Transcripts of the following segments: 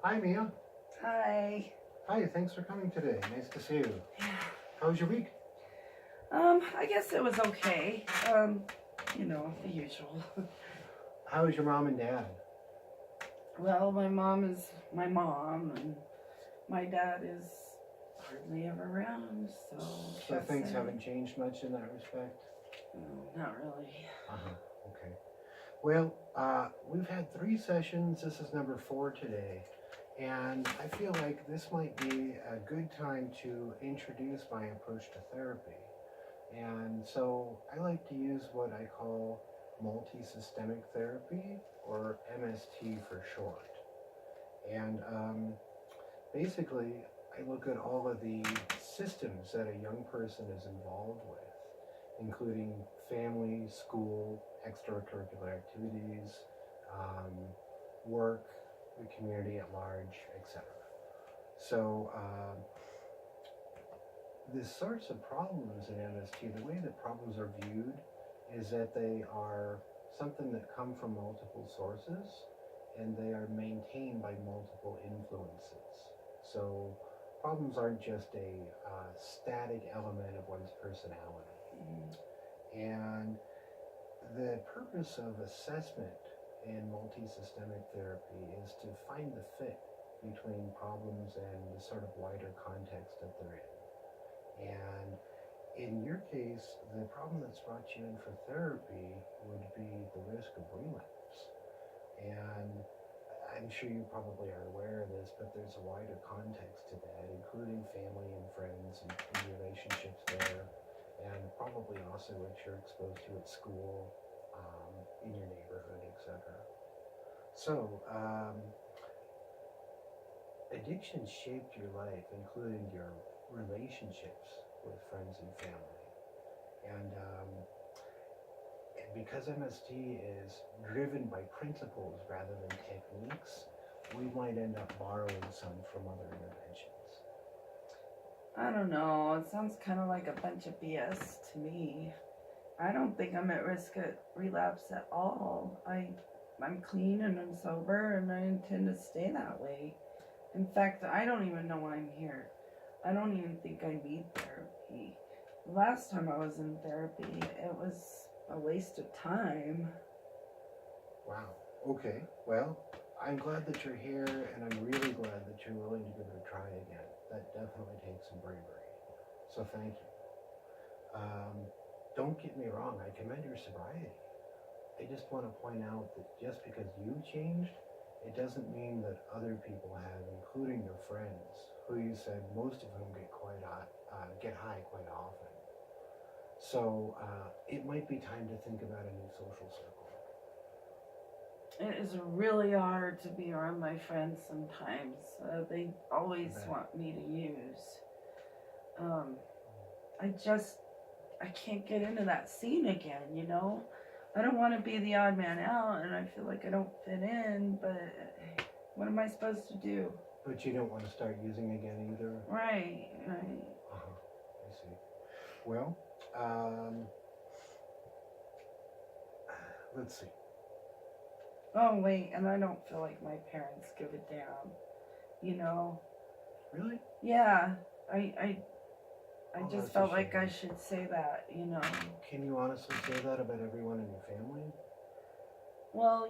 Hi, Mia. Hi. Hi, thanks for coming today. Nice to see you. Yeah. How was your week? I guess it was okay. The usual. How was your mom and dad? Well, my mom is my mom, and my dad is hardly ever around, so. So things haven't changed much in that respect? No, not really. Okay. Well, we've had 3 sessions. This is number 4 today. And I feel like this might be a good time to introduce my approach to therapy. And so I like to use what I call multi-systemic therapy, or MST for short. And basically, I look at all of the systems that a young person is involved with, including family, school, extracurricular activities, um, work, the community at large, etc. So the sorts of problems in MST, the way that problems are viewed is that they are something that come from multiple sources and they are maintained by multiple influences. So problems aren't just a static element of one's personality. And the purpose of assessment in multi-systemic therapy is to find the fit between problems and the sort of wider context that they're in. And in your case, the problem that's brought you in for therapy would be the risk of relapse. And I'm sure you probably are aware of this, but there's a wider context to that, including family and friends and relationships there, and probably also what you're exposed to at school, in your neighborhood, etc. So, addiction shaped your life, including your relationships with friends and family. And because MST is driven by principles rather than techniques, we might end up borrowing some from other interventions. I don't know. It sounds kind of like a bunch of BS to me. I don't think I'm at risk of relapse at all. I'm clean and I'm sober and I intend to stay that way. In fact, I don't even know why I'm here. I don't even think I need therapy. The last time I was in therapy, it was a waste of time. Wow. Okay. Well, I'm glad that you're here, and I'm really glad that you're willing to give it a try again. That definitely takes some bravery. So thank you. Don't get me wrong, I commend your sobriety. I just want to point out that just because you changed, it doesn't mean that other people have, including your friends, who you said most of whom get high quite often. So it might be time to think about a new social circle. It is really hard to be around my friends sometimes. They always want me to use. I can't get into that scene again, you know? I don't want to be the odd man out, and I feel like I don't fit in, but what am I supposed to do? But you don't want to start using again either? Right. I see. Well, let's see. Oh, wait, and I don't feel like my parents give a damn, you know? Really? Yeah, I just felt like shame. I should say that, you know? Can you honestly say that about everyone in your family? Well,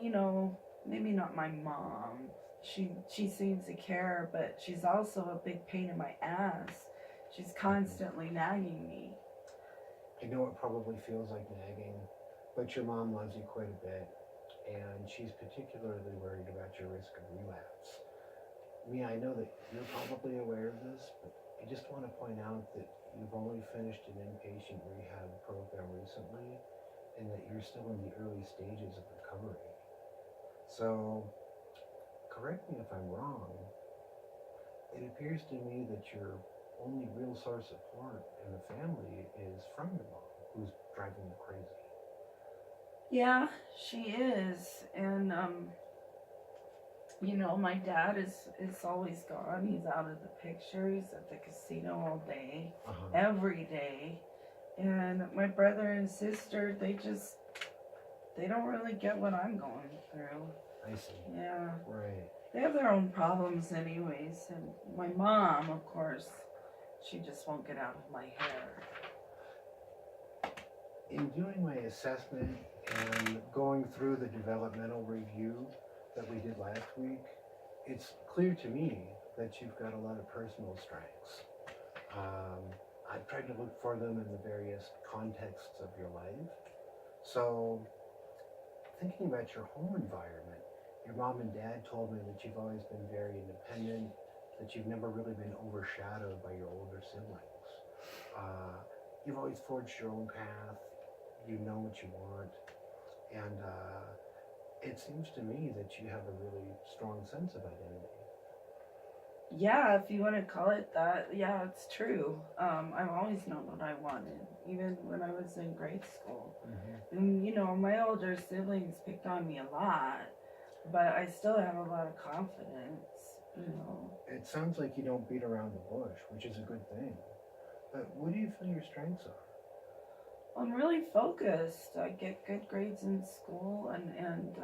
maybe not my mom. She seems to care, but she's also a big pain in my ass. She's constantly nagging me. I know it probably feels like nagging, but your mom loves you quite a bit, and she's particularly worried about your risk of relapse. Mia, I know that you're probably aware of this, but I just want to point out that you've only finished an inpatient rehab program recently, and that you're still in the early stages of recovery. So, correct me if I'm wrong, it appears to me that your only real source of support in the family is from your mom, who's driving you crazy. Yeah, she is. And, my dad is always gone. He's out of the picture. He's at the casino all day, every day. And my brother and sister, they don't really get what I'm going through. I see. Yeah. Right. They have their own problems, anyways. And my mom, of course, she just won't get out of my hair. In doing my assessment and going through the developmental review that we did last week, it's clear to me that you've got a lot of personal strengths. I've tried to look for them in the various contexts of your life. So, thinking about your home environment, your mom and dad told me that you've always been very independent, that you've never really been overshadowed by your older siblings. You've always forged your own path, you know what you want, and it seems to me that you have a really strong sense of identity. Yeah, if you want to call it that, yeah, it's true. I've always known what I wanted, even when I was in grade school. Mm-hmm. And, my older siblings picked on me a lot, but I still have a lot of confidence. It sounds like you don't beat around the bush, which is a good thing. But what do you feel your strengths are? I'm really focused. I get good grades in school, and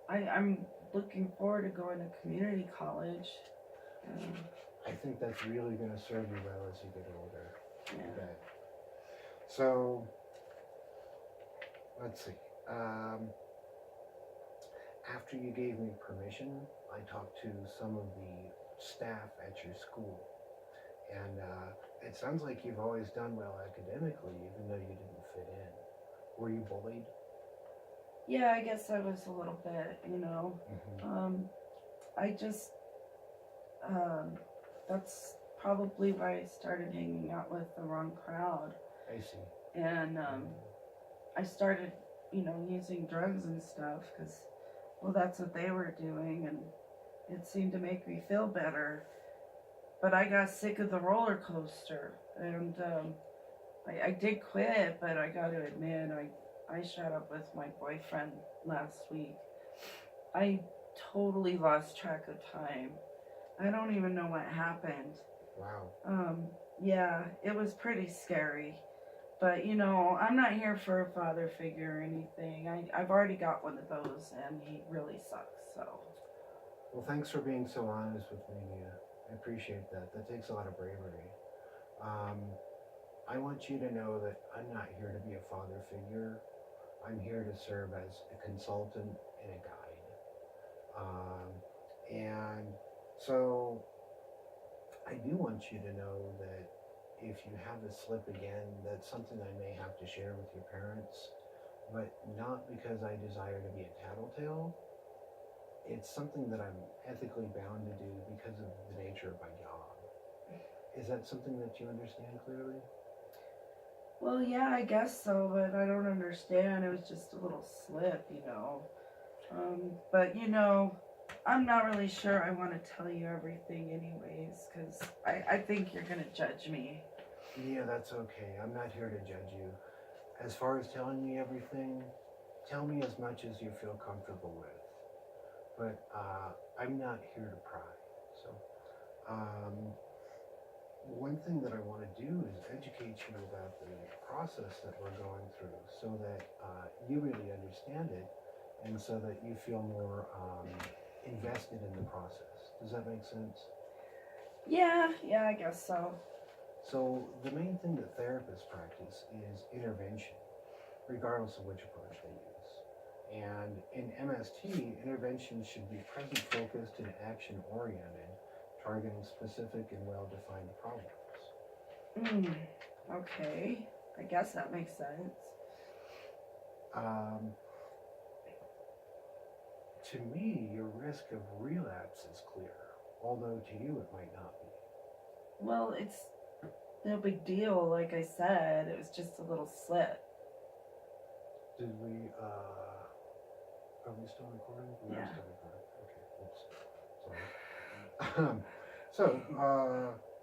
I'm looking forward to going to community college. I think that's really going to serve you well as you get older. Yeah. Okay. So, let's see. After you gave me permission, I talked to some of the staff at your school. And it sounds like you've always done well academically, even though you didn't fit in. Were you bullied? Yeah, I guess I was a little bit. Mm-hmm. I just, that's probably why I started hanging out with the wrong crowd. I see. And I started, using drugs and stuff because, well, that's what they were doing, and it seemed to make me feel better. But I got sick of the roller coaster, and I did quit, but I got to admit, I shot up with my boyfriend last week. I totally lost track of time. I don't even know what happened. Wow. Yeah, it was pretty scary. But, I'm not here for a father figure or anything. I've already got one of those, and he really sucks, so. Well, thanks for being so honest with me, Mia. I appreciate that. That takes a lot of bravery. I want you to know that I'm not here to be a father figure. I'm here to serve as a consultant and a guide. And so I do want you to know that if you have a slip again, that's something I may have to share with your parents, but not because I desire to be a tattletale. It's something that I'm ethically bound to do because of the nature of my job. Is that something that you understand clearly? Well, yeah, I guess so, but I don't understand. It was just a little slip. But, I'm not really sure I want to tell you everything anyways, because I think you're going to judge me. Yeah, that's okay. I'm not here to judge you. As far as telling me everything, tell me as much as you feel comfortable with. But I'm not here to pry. So, one thing that I want to do is educate you about the process that we're going through so that you really understand it and so that you feel more invested in the process. Does that make sense? Yeah, I guess so. So the main thing that therapists practice is intervention, regardless of which approach they use. And in MST, intervention should be present-focused and action-oriented, targeting specific and well-defined problems. Okay. I guess that makes sense. To me, your risk of relapse is clear, although to you it might not be. Well, it's no big deal. Like I said, it was just a little slip. Did we, are we still recording? We are Yeah. still recording. Okay, oops, sorry.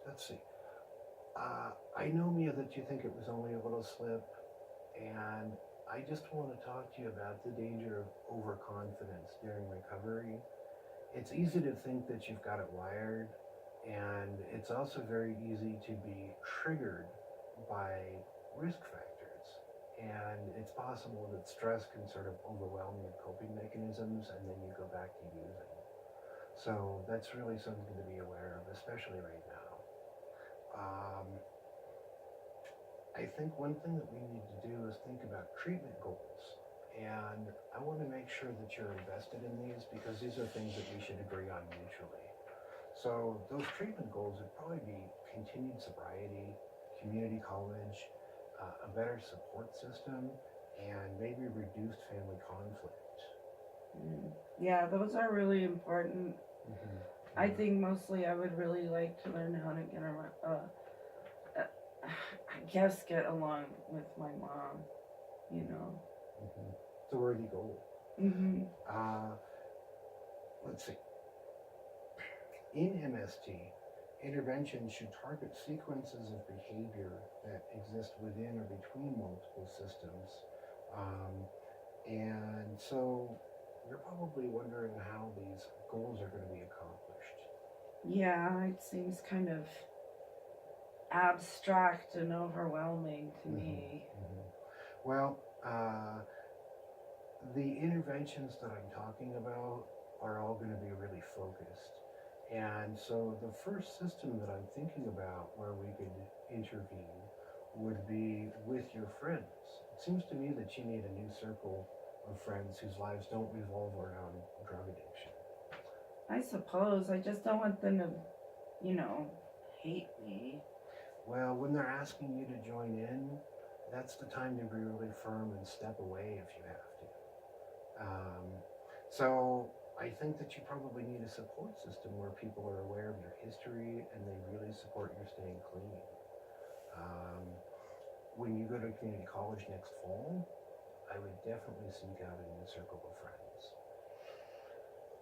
Let's see. I know, Mia, that you think it was only a little slip, and I just want to talk to you about the danger of overconfidence during recovery. It's easy to think that you've got it wired, and it's also very easy to be triggered by risk factors. And it's possible that stress can sort of overwhelm your coping mechanisms, and then you go back to using. So that's really something to be aware of, especially right now. Um, I think one thing that we need to do is think about treatment goals. And I want to make sure that you're invested in these because these are things that we should agree on mutually. So those treatment goals would probably be continued sobriety, community college, a better support system, and maybe reduced family conflict. Mm. Yeah, those are really important. Mm-hmm. I Yeah. think mostly I would really like to learn how to get around, I guess get along with my mom, you know. Mm-hmm. It's a worthy goal. Mhm. Uh, let's see. In MST, intervention should target sequences of behavior that exist within or between multiple systems. Um, and so you're probably wondering how these goals are going to be accomplished. Yeah, it seems kind of abstract and overwhelming to me. Hmm. Well, the interventions that I'm talking about are all going to be really focused. And so the first system that I'm thinking about where we could intervene would be with your friends. It seems to me that you need a new circle of friends whose lives don't revolve around drug addiction. I suppose I just don't want them to, you know, hate me. Well, when they're asking you to join in, that's the time to be really firm and step away if you have to. So I think that you probably need a support system where people are aware of your history and they really support your staying clean. Um, when you go to community college next fall, I would definitely seek out a new circle of friends.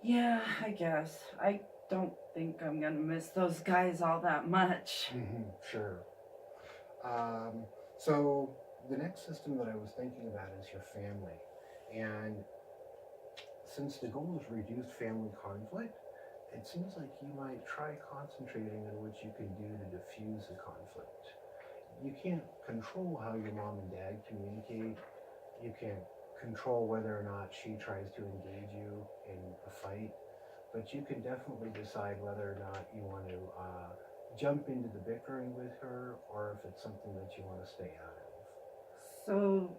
Yeah, I guess. I don't think I'm gonna miss those guys all that much. Mm-hmm, sure. Um, so the next system that I was thinking about is your family. And since the goal is reduced family conflict, it seems like you might try concentrating on what you can do to diffuse the conflict. You can't control how your mom and dad communicate. You can't control whether or not she tries to engage you in a fight, but you can definitely decide whether or not you want to jump into the bickering with her or if it's something that you want to stay out of. So,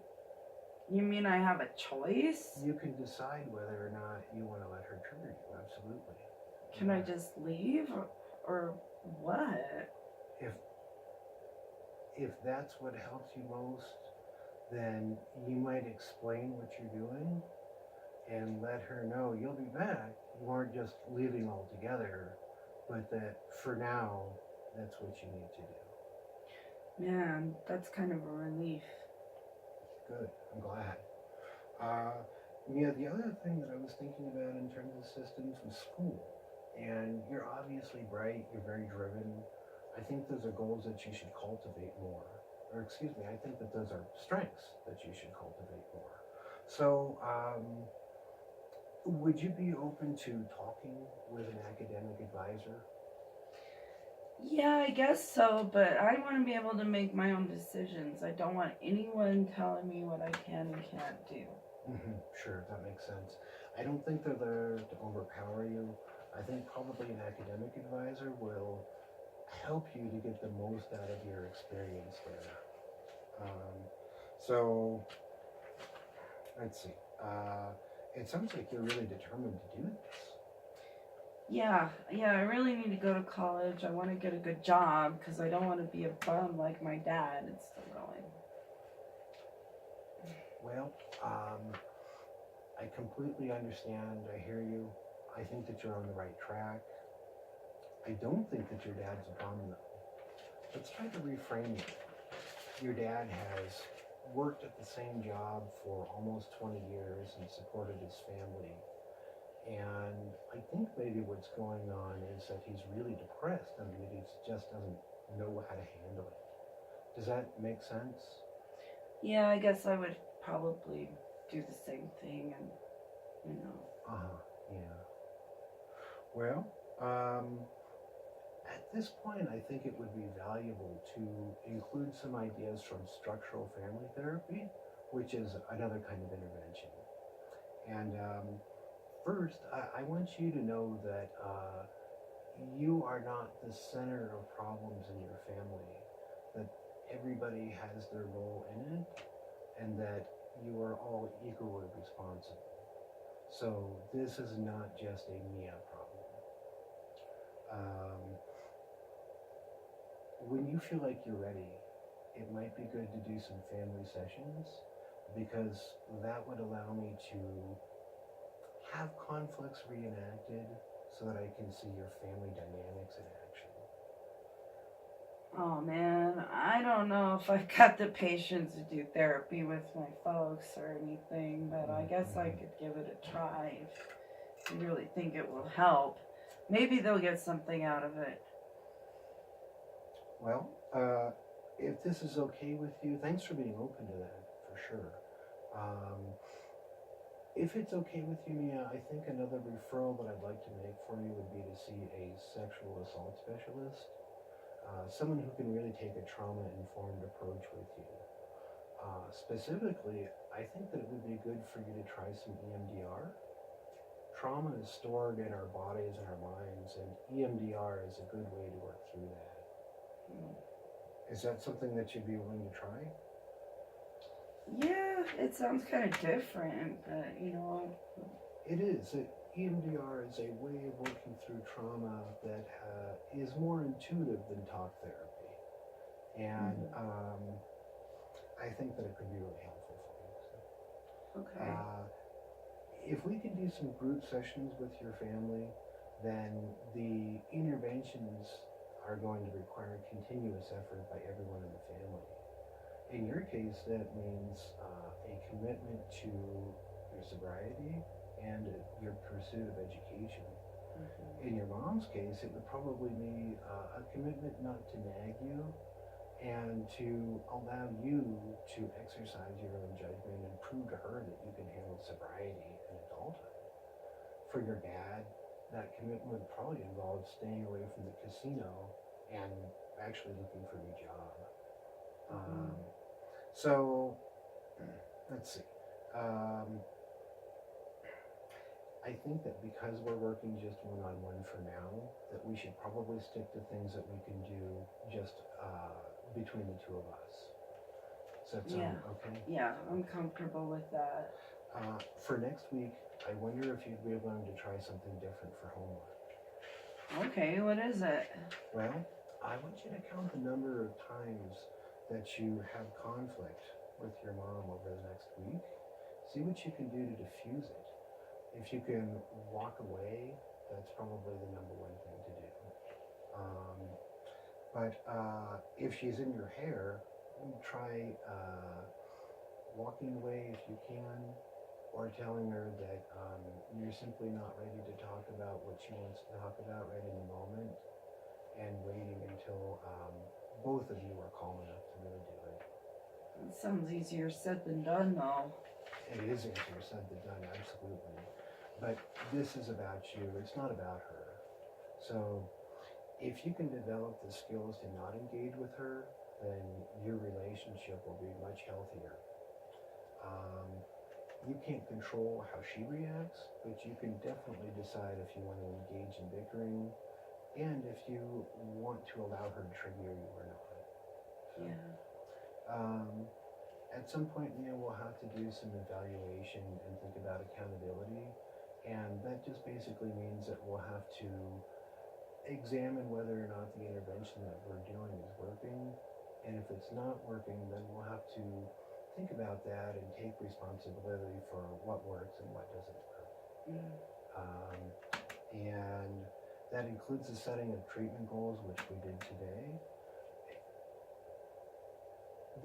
you mean I have a choice? You can decide whether or not you want to let her trigger you, absolutely. Can I just leave or what? If if that's what helps you most, then you might explain what you're doing and let her know you'll be back. You aren't just leaving altogether, but that for now, that's what you need to do. Man, that's kind of a relief. Good, I'm glad. Uh, yeah, the other thing that I was thinking about in terms of systems was school. And you're obviously bright, you're very driven. I think those are goals that you should cultivate more. Or, excuse me, I think that those are strengths that you should cultivate more. So, would you be open to talking with an academic advisor? Yeah, I guess so, but I want to be able to make my own decisions. I don't want anyone telling me what I can and can't do. Mm-hmm. Sure, that makes sense. I don't think they're there to overpower you. I think probably an academic advisor will help you to get the most out of your experience there. So, let's see. It sounds like you're really determined to do this. Yeah, I really need to go to college. I want to get a good job because I don't want to be a bum like my dad. It's still going. Well, I completely understand. I hear you. I think that you're on the right track. I don't think that your dad's a bum, though. Let's try to reframe it. Your dad has worked at the same job for almost 20 years and supported his family. And I think maybe what's going on is that he's really depressed and that he just doesn't know how to handle it. Does that make sense? Yeah, I guess I would probably do the same thing and, you know. Yeah. Well, at this point, I think it would be valuable to include some ideas from structural family therapy, which is another kind of intervention. And first, I want you to know that you are not the center of problems in your family, that everybody has their role in it, and that you are all equally responsible. So this is not just a Mia problem. Um, when you feel like you're ready, it might be good to do some family sessions because that would allow me to have conflicts reenacted so that I can see your family dynamics in action. Oh man, I don't know if I've got the patience to do therapy with my folks or anything, but I guess I could give it a try if you really think it will help. Maybe they'll get something out of it. Well, if this is okay with you, thanks for being open to that, for sure. Um, if it's okay with you, Mia, I think another referral that I'd like to make for you would be to see a sexual assault specialist, someone who can really take a trauma-informed approach with you. Specifically, I think that it would be good for you to try some EMDR. Trauma is stored in our bodies and our minds, and EMDR is a good way to work through that. Is that something that you'd be willing to try? Yeah, it sounds kind of different, but you know. It is. EMDR is a way of working through trauma that is more intuitive than talk therapy. And I think that it could be really helpful for you. So, Okay. if we could do some group sessions with your family, then the interventions are going to require continuous effort by everyone in the family. In your case, that means a commitment to your sobriety and your pursuit of education. In your mom's case, it would probably be a commitment not to nag you and to allow you to exercise your own judgment and prove to her that you can handle sobriety and adulthood. For your dad, that commitment would probably involve staying away from the casino and actually looking for a new job. So, let's see. I think that because we're working just one-on-one for now, that we should probably stick to things that we can do just between the two of us. Does that sound okay? Yeah, I'm comfortable with that. For next week, I wonder if you'd be willing to try something different for homework. Okay, what is it? Well, I want you to count the number of times that you have conflict with your mom over the next week. See what you can do to diffuse it. If you can walk away, that's probably the number one thing to do. But if she's in your hair, try walking away if you can, or telling her that you're simply not ready to talk about what she wants to talk about right in the moment, and waiting until both of you are calm enough to really do it. It sounds easier said than done, though. It is easier said than done, absolutely. But this is about you, it's not about her. So if you can develop the skills to not engage with her, then your relationship will be much healthier. You can't control how she reacts, but you can definitely decide if you want to engage in bickering and if you want to allow her to trigger you or not. So, at some point, we'll have to do some evaluation and think about accountability. And that just basically means that we'll have to examine whether or not the intervention that we're doing is working. And if it's not working, then we'll have to think about that and take responsibility for what works and what doesn't work. And that includes the setting of treatment goals, which we did today.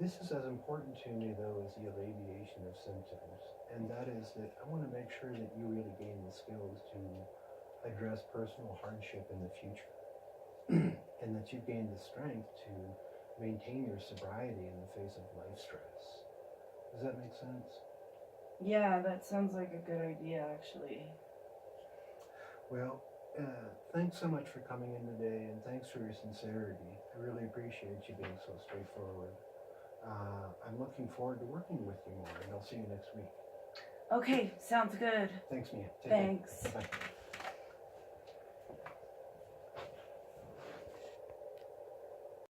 This is as important to me, though, as the alleviation of symptoms. And that is that I want to make sure that you really gain the skills to address personal hardship in the future. And that you gain the strength to maintain your sobriety in the face of life stress. Does that make sense? Yeah, that sounds like a good idea, actually. Well, thanks so much for coming in today, and thanks for your sincerity. I really appreciate you being so straightforward. I'm looking forward to working with you more, and I'll see you next week. Okay, sounds good. Thanks, Mia. Take care. Thanks. Bye.